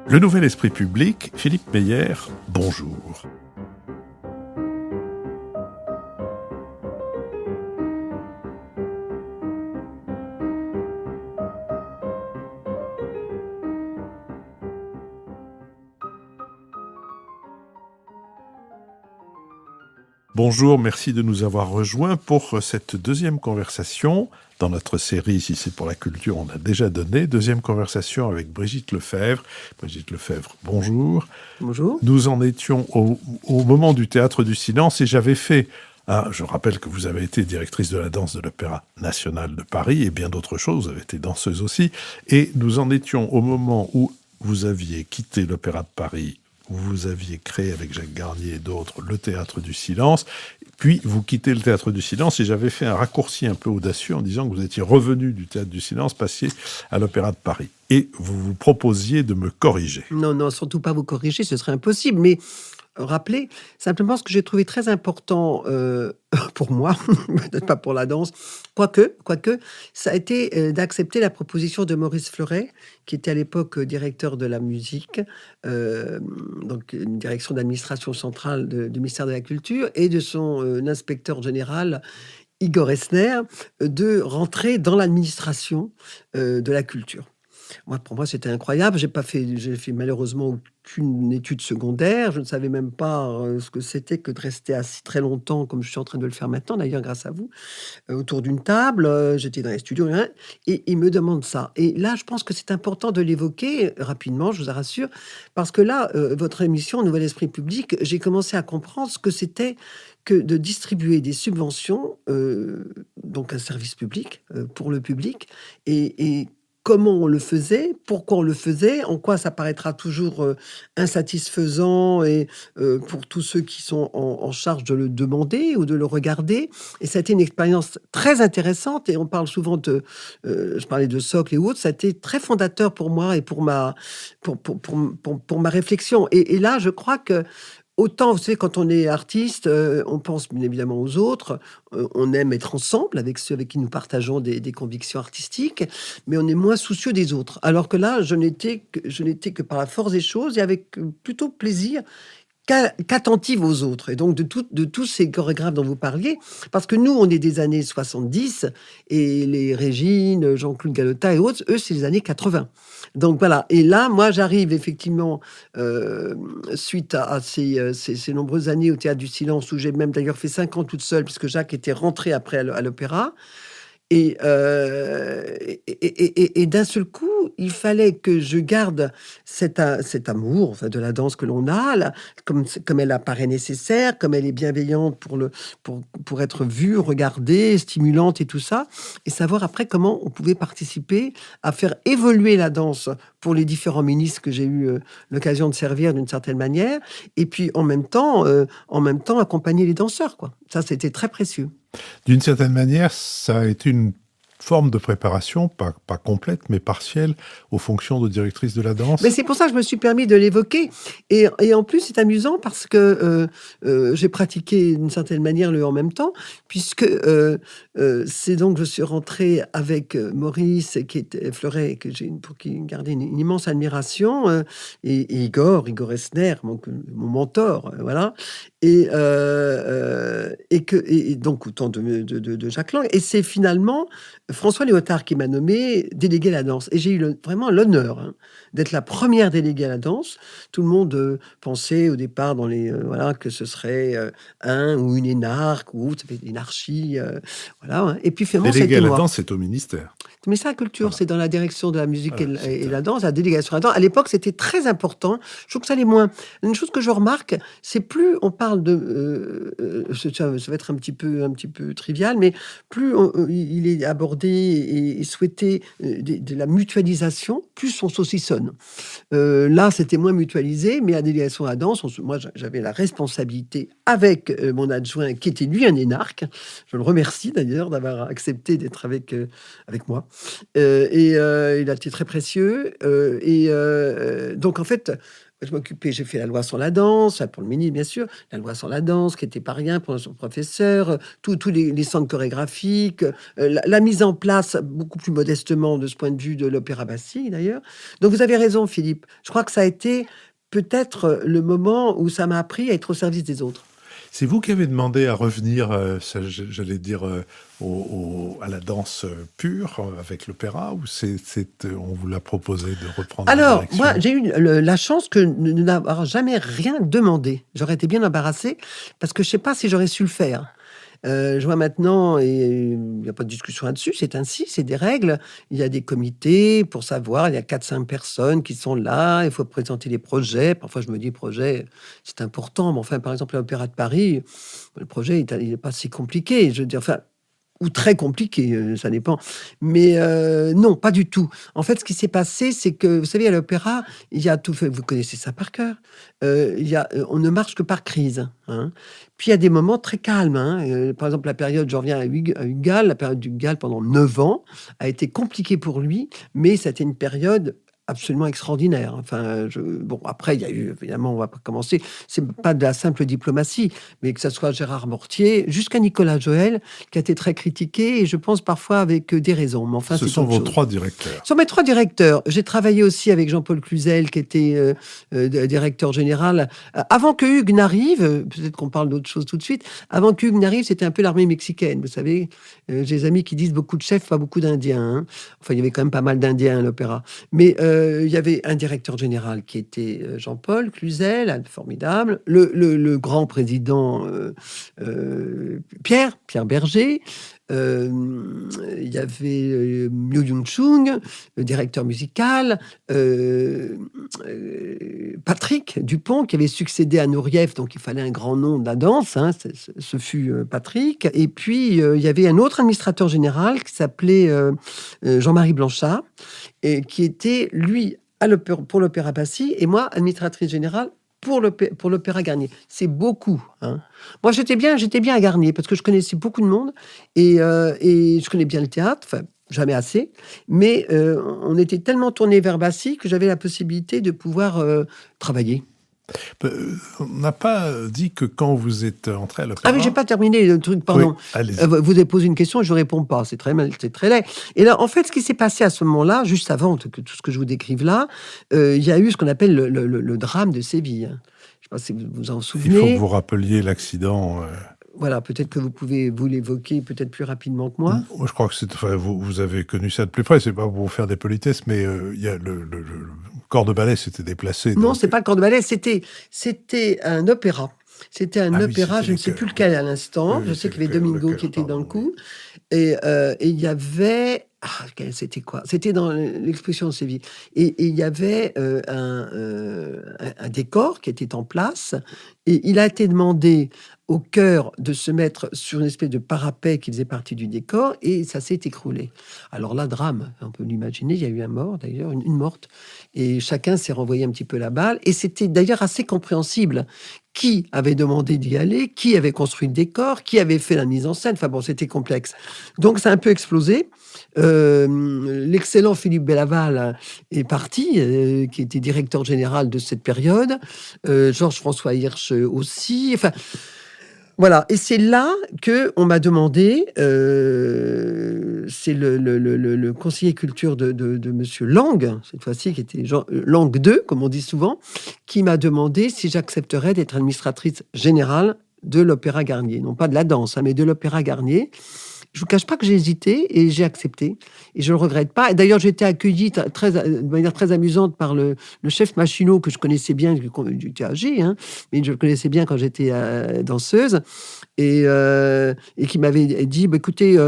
Le Nouvel Esprit Public, Philippe Meyer, bonjour. Bonjour, merci de nous avoir rejoints pour cette deuxième conversation. Dans notre série, si c'est pour la culture, on a déjà donné. Deuxième conversation avec Brigitte Lefebvre. Brigitte Lefebvre, bonjour. Bonjour. Nous en étions au moment du Théâtre du Silence et j'avais fait... je rappelle que vous avez été directrice de la danse de l'Opéra National de Paris et bien d'autres choses. Vous avez été danseuse aussi. Et nous en étions au moment où vous aviez quitté l'Opéra de Paris. Vous aviez créé avec Jacques Garnier et d'autres le Théâtre du Silence, puis vous quittez le Théâtre du Silence et j'avais fait un raccourci un peu audacieux en disant que vous étiez revenu du Théâtre du Silence, passiez à l'Opéra de Paris. Et vous vous proposiez de me corriger. Non, surtout pas vous corriger, ce serait impossible, mais rappeler simplement ce que j'ai trouvé très important pour moi, peut-être pas pour la danse, quoique, ça a été d'accepter la proposition de Maurice Fleuret, qui était à l'époque directeur de la musique, donc une direction d'administration centrale du ministère de la Culture, et de son inspecteur général, Igor Esner, de rentrer dans l'administration de la culture. Pour moi, c'était incroyable. J'ai fait malheureusement aucune étude secondaire. Je ne savais même pas ce que c'était que de rester assis très longtemps, comme je suis en train de le faire maintenant, d'ailleurs, grâce à vous, autour d'une table. J'étais dans les studios, hein, et il me demande ça. Et là, je pense que c'est important de l'évoquer rapidement, je vous rassure, parce que là, votre émission Nouvel Esprit Public, j'ai commencé à comprendre ce que c'était que de distribuer des subventions, donc un service public, pour le public, et comment on le faisait, pourquoi on le faisait, en quoi ça paraîtra toujours insatisfaisant et pour tous ceux qui sont en charge de le demander ou de le regarder. Et ça a été une expérience très intéressante et on parle souvent je parlais de socle et autres, ça a été très fondateur pour moi et pour ma réflexion. Et là, je crois que autant, vous savez, quand on est artiste, on pense bien évidemment aux autres, on aime être ensemble avec ceux avec qui nous partageons des convictions artistiques, mais on est moins soucieux des autres. Alors que là, je n'étais que par la force des choses et avec plutôt plaisir qu'attentive aux autres. Et donc, de tous ces chorégraphes dont vous parliez, parce que nous, on est des années 70, et les Régine, Jean-Claude Galota et autres, eux, c'est les années 80. Donc, voilà. Et là, moi, j'arrive effectivement, suite à ces nombreuses années au Théâtre du Silence, où j'ai même d'ailleurs fait 5 ans toute seule, puisque Jacques était rentré après à l'opéra. Et d'un seul coup, il fallait que je garde cet amour, enfin, de la danse que l'on a, là, comme elle apparaît nécessaire, comme elle est bienveillante pour être vue, regardée, stimulante et tout ça, et savoir après comment on pouvait participer à faire évoluer la danse pour les différents ministres que j'ai eu l'occasion de servir d'une certaine manière, et puis en même temps accompagner les danseurs, quoi. Ça, c'était très précieux. D'une certaine manière, ça a été une forme de préparation, pas complète, mais partielle, aux fonctions de directrice de la danse. Mais c'est pour ça que je me suis permis de l'évoquer. Et en plus, c'est amusant parce que j'ai pratiqué d'une certaine manière le en même temps, puisque c'est donc je suis rentrée avec Maurice, qui était Fleuret, pour qui gardait une immense admiration, et Igor Esner, mon mentor, voilà. Et donc autant de Jacques Lang. Et c'est finalement François Léotard qui m'a nommé délégué à la danse. Et j'ai eu vraiment l'honneur d'être la première déléguée à la danse. Tout le monde pensait au départ que ce serait un ou une énarque ou autre, ça fait une archie. Voilà. Et puis finalement, délégué à la moi. danse, c'est au ministère. Mais ça, la culture, Voilà. c'est dans la direction de la musique et la danse, la délégation à la danse. À l'époque, c'était très important. Je trouve que ça l'est moins. Une chose que je remarque, c'est plus on parle de... ça va être un petit peu trivial, mais plus il est abordé et souhaité de la mutualisation, plus on saucissonne. Là, c'était moins mutualisé, mais à la délégation à la danse, moi, j'avais la responsabilité avec mon adjoint, qui était lui un énarque. Je le remercie d'ailleurs d'avoir accepté d'être avec moi. Il a été très précieux. Donc en fait, je m'occupais, j'ai fait la loi sur la danse, pour le ministre bien sûr, la loi sur la danse qui n'était pas rien pour son professeur, tous les centres chorégraphiques, la mise en place, beaucoup plus modestement de ce point de vue de l'Opéra Bastille d'ailleurs. Donc vous avez raison Philippe, je crois que ça a été peut-être le moment où ça m'a appris à être au service des autres. C'est vous qui avez demandé à revenir, j'allais dire, à la danse pure avec l'opéra, ou on vous l'a proposé de reprendre la Alors, direction? moi, j'ai eu la chance de n'avoir jamais rien demandé. J'aurais été bien embarrassée parce que je ne sais pas si j'aurais su le faire. Je vois maintenant, et il n'y a pas de discussion là-dessus, c'est ainsi, c'est des règles. Il y a des comités pour savoir, il y a 4-5 personnes qui sont là, il faut présenter les projets. Parfois, je me dis, projet, c'est important, mais enfin, par exemple, l'Opéra de Paris, le projet, il n'est pas si compliqué. Je veux dire, enfin, ou très compliqué, ça dépend. Mais non, pas du tout. En fait, ce qui s'est passé, c'est que, vous savez, à l'opéra, il y a tout fait, vous connaissez ça par cœur, on ne marche que par crise. Hein. Puis il y a des moments très calmes. Hein. Par exemple, la période, je reviens à Hugues, la période d'Hugues pendant 9 ans a été compliquée pour lui, mais c'était une période absolument extraordinaire. Enfin, bon, après, il y a eu, évidemment, on va pas commencer, c'est pas de la simple diplomatie, mais que ce soit Gérard Mortier, jusqu'à Nicolas Joël, qui a été très critiqué, et je pense parfois avec des raisons. Mais enfin, ce sont vos 3 directeurs. Ce sont mes 3 directeurs. J'ai travaillé aussi avec Jean-Paul Cluzel, qui était directeur général. Avant que Hugues n'arrive, peut-être qu'on parle d'autre chose tout de suite, avant que Hugues n'arrive, c'était un peu l'armée mexicaine, vous savez. J'ai des amis qui disent beaucoup de chefs, pas beaucoup d'Indiens. Hein. Enfin, il y avait quand même pas mal d'Indiens à l'opéra. Mais il y avait un directeur général qui était Jean-Paul Cluzel, formidable, le grand président Pierre Berger, il y avait Myo Young-chung, le directeur musical, Patrick Dupont, qui avait succédé à Nourieff, donc il fallait un grand nom de la danse, hein, ce fut Patrick. Et puis, il y avait un autre administrateur général qui s'appelait Jean-Marie Blanchard, et qui était, lui, pour l'Opéra Bastille, et moi, administratrice générale pour l'Opéra Garnier. C'est beaucoup. Hein. Moi, j'étais bien à Garnier, parce que je connaissais beaucoup de monde, et je connais bien le théâtre, enfin, jamais assez, mais on était tellement tourné vers Bastille que j'avais la possibilité de pouvoir travailler. On n'a pas dit que quand vous êtes entré à l'opéra... Ah oui, j'ai pas terminé le truc, pardon. Oui, vous avez posé une question et je ne réponds pas, c'est très laid. Et là, en fait, ce qui s'est passé à ce moment-là, juste avant que tout ce que je vous décrive là, il y a eu ce qu'on appelle le drame de Séville. Je ne sais pas si vous vous en souvenez. Il faut que vous rappeliez l'accident... Voilà, peut-être que vous pouvez vous l'évoquer peut-être plus rapidement que moi. Je crois que vous avez connu ça de plus près. C'est pas pour vous faire des politesses, mais il y a le corps de ballet s'était déplacé. Non, c'est pas le corps de ballet, c'était un opéra. C'était un opéra, je ne sais plus lequel à l'instant. Je sais qu'il y avait Domingo qui était dans le coup. Et il y avait... c'était quoi? C'était dans l'exposition de Séville. Et il y avait un décor qui était en place. Et il a été demandé au chœur de se mettre sur une espèce de parapet qui faisait partie du décor, et ça s'est écroulé. Alors là, drame, on peut l'imaginer, il y a eu un mort d'ailleurs, une morte, et chacun s'est renvoyé un petit peu la balle, et c'était d'ailleurs assez compréhensible. Qui avait demandé d'y aller, qui avait construit le décor, qui avait fait la mise en scène, enfin bon, c'était complexe. Donc ça a un peu explosé. L'excellent Philippe Bellaval est parti, qui était directeur général de cette période, Georges-François Hirsch aussi, enfin... Voilà, et c'est là que on m'a demandé, c'est le conseiller culture de Monsieur Lang, cette fois-ci, qui était Lang 2, comme on dit souvent, qui m'a demandé si j'accepterais d'être administratrice générale de l'Opéra Garnier. Non pas de la danse, mais de l'Opéra Garnier. Je vous cache pas que j'ai hésité et j'ai accepté. Et je le regrette pas. Et d'ailleurs, j'ai été accueillie de manière très amusante par le chef Machinot, que je connaissais bien du TAG, hein, mais je le connaissais bien quand j'étais danseuse. Et qui m'avait dit, écoutez,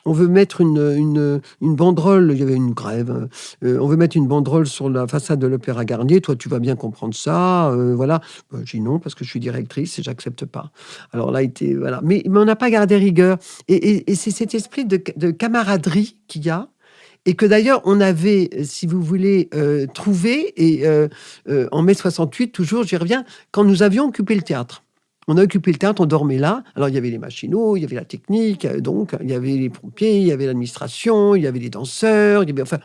on veut mettre une banderole, il y avait une grève, on veut mettre une banderole sur la façade de l'Opéra Garnier, toi tu vas bien comprendre ça, voilà. J'ai dit non, parce que je suis directrice et j'accepte pas. Alors là, voilà. Mais on n'a pas gardé rigueur. Et c'est cet esprit de camaraderie qu'il y a, et que d'ailleurs on avait, si vous voulez, trouvé, et en mai 68, toujours, j'y reviens, quand nous avions occupé le théâtre. On a occupé le théâtre, on dormait là. Alors, il y avait les machinaux, il y avait la technique, donc il y avait les pompiers, il y avait l'administration, il y avait les danseurs, il y avait, enfin,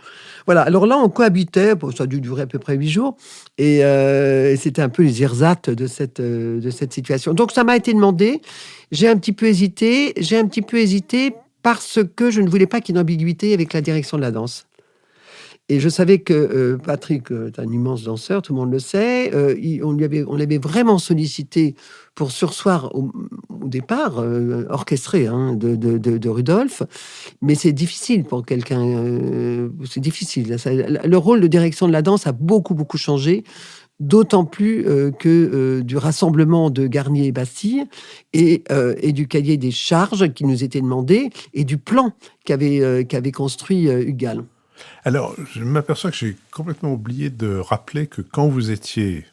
voilà. Alors là, on cohabitait, bon, ça a dû durer à peu près 8 jours, et c'était un peu les ersatz de cette situation. Donc, ça m'a été demandé. J'ai un petit peu hésité. Parce que je ne voulais pas qu'il y ait d'ambiguïté avec la direction de la danse. Et je savais que Patrick est un immense danseur, tout le monde le sait. On l'avait vraiment sollicité pour sursoir au départ, orchestré hein, de Rudolph. Mais c'est difficile pour quelqu'un. C'est difficile. Le rôle de direction de la danse a beaucoup, beaucoup changé. D'autant plus que du rassemblement de Garnier et Bastille et du cahier des charges qui nous était demandé et du plan qu'avait construit Hugues Gall. Alors, je m'aperçois que j'ai complètement oublié de rappeler que quand vous étiez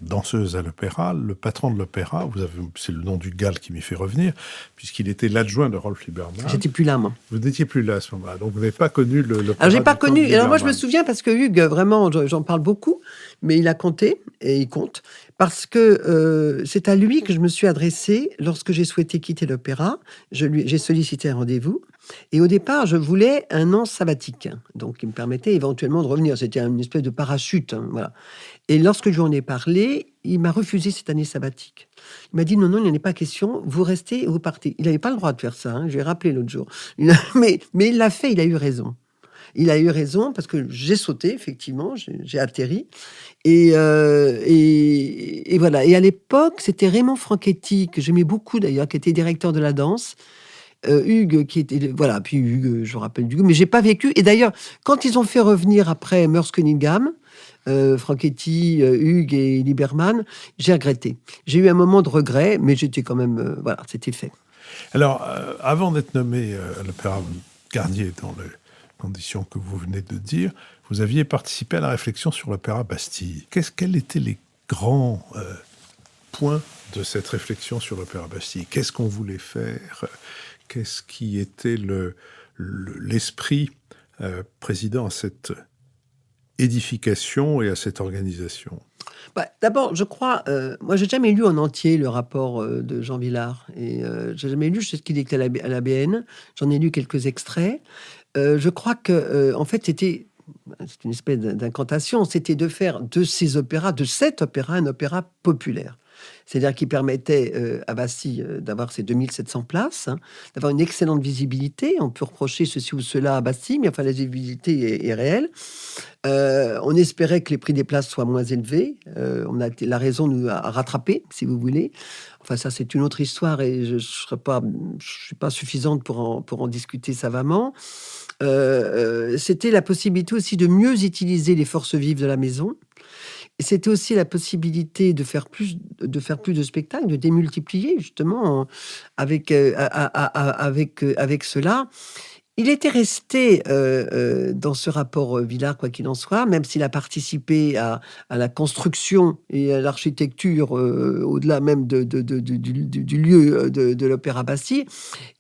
danseuse à l'opéra, le patron de l'opéra, c'est le nom du Gall qui m'y fait revenir, puisqu'il était l'adjoint de Rolf Liebermann. J'étais plus là, moi. Vous n'étiez plus là à ce moment-là, donc vous n'avez pas connu l'opéra. Alors, j'ai pas connu. Alors, moi, je me souviens parce que Hugues, vraiment, j'en parle beaucoup, mais il a compté et il compte parce que c'est à lui que je me suis adressée lorsque j'ai souhaité quitter l'opéra. J'ai sollicité un rendez-vous. Et au départ, je voulais un an sabbatique, donc qui me permettait éventuellement de revenir. C'était une espèce de parachute, hein, voilà. Et lorsque je lui en ai parlé, il m'a refusé cette année sabbatique. Il m'a dit non, il n'y en a pas question, vous restez et vous partez. Il n'avait pas le droit de faire ça, hein, je lui ai rappelé l'autre jour. Mais il l'a fait, il a eu raison. Il a eu raison parce que j'ai sauté, effectivement, j'ai atterri. Et voilà. Et à l'époque, c'était Raymond Franchetti, que j'aimais beaucoup d'ailleurs, qui était directeur de la danse. Hugues, qui était. Voilà, puis Hugues, je me rappelle d'Hugues, mais j'ai pas vécu. Et d'ailleurs, quand ils ont fait revenir après Merce Cunningham, Franchetti, Hugues et Liebermann, j'ai regretté. J'ai eu un moment de regret, mais j'étais quand même. Voilà, c'était fait. Alors, avant d'être nommé à l'Opéra Garnier, dans les conditions que vous venez de dire, vous aviez participé à la réflexion sur l'Opéra Bastille. Quels étaient les grands points de cette réflexion sur l'Opéra Bastille? Qu'est-ce qu'on voulait faire? Qu'est-ce qui était l'esprit président à cette édification et à cette organisation? D'abord, je crois, moi, j'ai jamais lu en entier le rapport de Jean Vilar. Et j'ai jamais lu, je sais qu'il était à la BN. J'en ai lu quelques extraits. Je crois que, en fait, c'est une espèce d'incantation. C'était de faire de cet opéra, un opéra populaire. C'est-à-dire qui permettait à Bastille d'avoir ses 2700 places, hein, d'avoir une excellente visibilité. On peut reprocher ceci ou cela à Bastille, mais enfin, la visibilité est réelle. On espérait que les prix des places soient moins élevés. La raison nous a rattrapés, si vous voulez. Enfin, ça, c'est une autre histoire et je ne suis pas suffisante pour en discuter savamment. C'était la possibilité aussi de mieux utiliser les forces vives de la maison. C'était aussi la possibilité de faire plus de spectacles, de démultiplier justement avec cela. Il était resté dans ce rapport Vilar, quoi qu'il en soit, même s'il a participé à la construction et à l'architecture au-delà même du lieu de l'Opéra Bastille.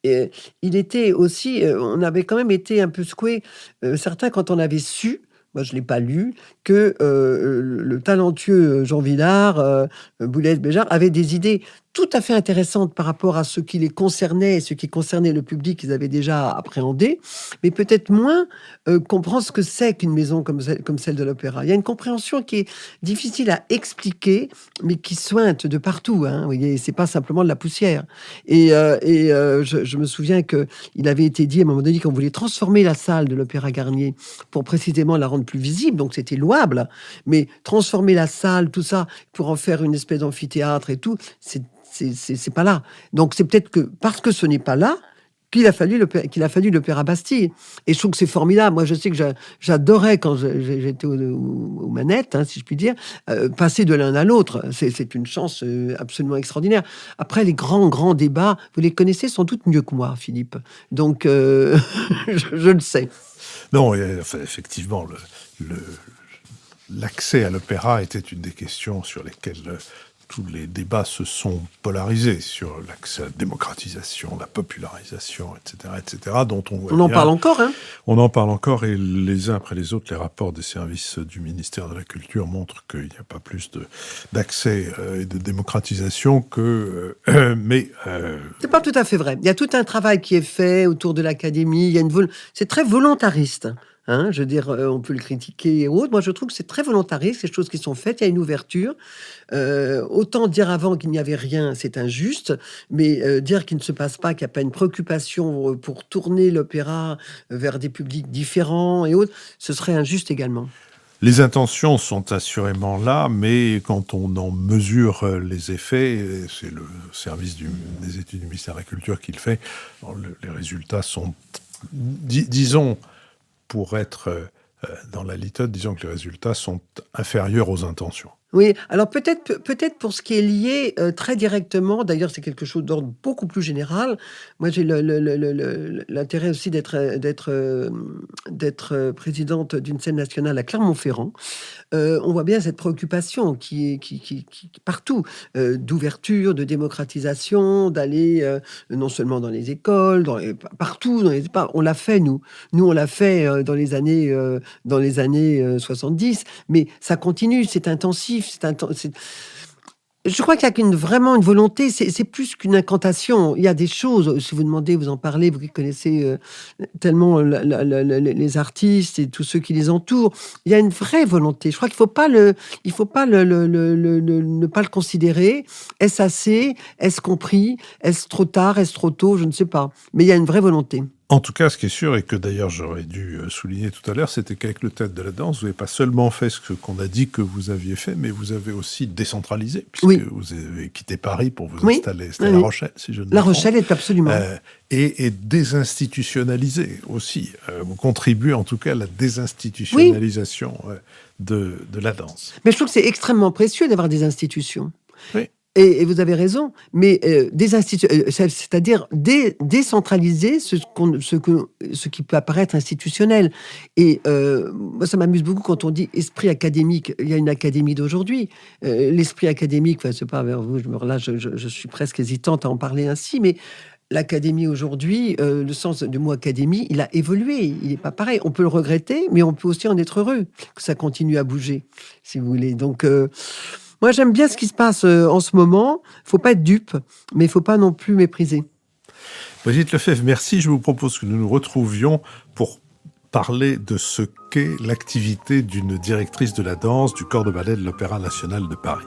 Et il était aussi, on avait quand même été un peu secoués, certains quand on avait su, moi je ne l'ai pas lu, que le talentueux Jean Vilar, Boulez Béjart, avait des idées tout à fait intéressantes par rapport à ce qui les concernait et ce qui concernait le public qu'ils avaient déjà appréhendé, mais peut-être moins comprendre ce que c'est qu'une maison comme celle de l'Opéra. Il y a une compréhension qui est difficile à expliquer, mais qui sointe de partout. Hein, vous voyez, c'est pas simplement de la poussière. Et je me souviens qu'il avait été dit à un moment donné qu'on voulait transformer la salle de l'Opéra Garnier pour précisément la rendre plus visible, donc c'était louable, mais transformer la salle, tout ça, pour en faire une espèce d'amphithéâtre et tout, c'est pas là. Donc c'est peut-être que parce que ce n'est pas là qu'il a fallu l'Opéra Bastille. Et je trouve que c'est formidable. Moi, je sais que j'adorais quand j'étais aux manettes, hein, si je puis dire, passer de l'un à l'autre. C'est une chance absolument extraordinaire. Après, les grands débats, vous les connaissez sans doute mieux que moi, Philippe. Donc, je le sais. Non, enfin, effectivement, l'accès à l'opéra était une des questions sur lesquelles tous les débats se sont polarisés sur l'accès à la démocratisation, la popularisation, etc., dont On en parle encore, hein. On en parle encore, et les uns après les autres, les rapports des services du ministère de la Culture montrent qu'il n'y a pas plus d'accès et de démocratisation que... C'est pas tout à fait vrai. Il y a tout un travail qui est fait autour de l'académie. Il y a c'est très volontariste. Hein, je veux dire, on peut le critiquer et autres. Moi, je trouve que c'est très volontariste, ces choses qui sont faites. Il y a une ouverture. Autant dire avant qu'il n'y avait rien, c'est injuste. Mais dire qu'il ne se passe pas, qu'il n'y a pas une préoccupation pour tourner l'opéra vers des publics différents et autres, ce serait injuste également. Les intentions sont assurément là, mais quand on en mesure les effets, et c'est le service des études du ministère de la Culture qui le fait, les résultats sont, disons, pour être dans la litote, disons que les résultats sont inférieurs aux intentions. Oui, alors peut-être pour ce qui est lié très directement, d'ailleurs c'est quelque chose d'ordre beaucoup plus général. Moi j'ai l'intérêt aussi d'être présidente d'une scène nationale à Clermont-Ferrand. On voit bien cette préoccupation qui est partout, d'ouverture, de démocratisation, d'aller non seulement dans les écoles, partout, on l'a fait nous. Nous on l'a fait dans les années 70, mais ça continue, c'est intensif. Je crois qu'il y a vraiment une volonté, c'est plus qu'une incantation. Il y a des choses, si vous demandez, vous en parlez, vous qui connaissez tellement les artistes et tous ceux qui les entourent, il y a une vraie volonté. Je crois qu'il ne faut pas ne pas le considérer. Est-ce assez? Est-ce compris? Est-ce trop tard? Est-ce trop tôt? Je ne sais pas. Mais il y a une vraie volonté. En tout cas, ce qui est sûr, et que d'ailleurs j'aurais dû souligner tout à l'heure, c'était qu'avec le Théâtre de la Danse, vous n'avez pas seulement fait ce qu'on a dit que vous aviez fait, mais vous avez aussi décentralisé, puisque vous avez quitté Paris pour vous installer. C'était La Rochelle, si je ne me trompe. La Rochelle est absolument... et désinstitutionnalisé aussi. Vous contribuez en tout cas à la désinstitutionnalisation de la danse. Mais je trouve que c'est extrêmement précieux d'avoir des institutions. Oui. Et vous avez raison, mais c'est-à-dire décentraliser ce qui peut apparaître institutionnel. Et moi, ça m'amuse beaucoup quand on dit esprit académique. Il y a une académie d'aujourd'hui. L'esprit académique, enfin, c'est pas vers vous, là, je suis presque hésitante à en parler ainsi, mais l'académie aujourd'hui, le sens du mot académie, il a évolué. Il n'est pas pareil. On peut le regretter, mais on peut aussi en être heureux que ça continue à bouger, si vous voulez. Donc... moi, j'aime bien ce qui se passe en ce moment. Il ne faut pas être dupe, mais il ne faut pas non plus mépriser. Brigitte Lefebvre, merci. Je vous propose que nous nous retrouvions pour parler de ce qu'est l'activité d'une directrice de la danse du corps de ballet de l'Opéra national de Paris.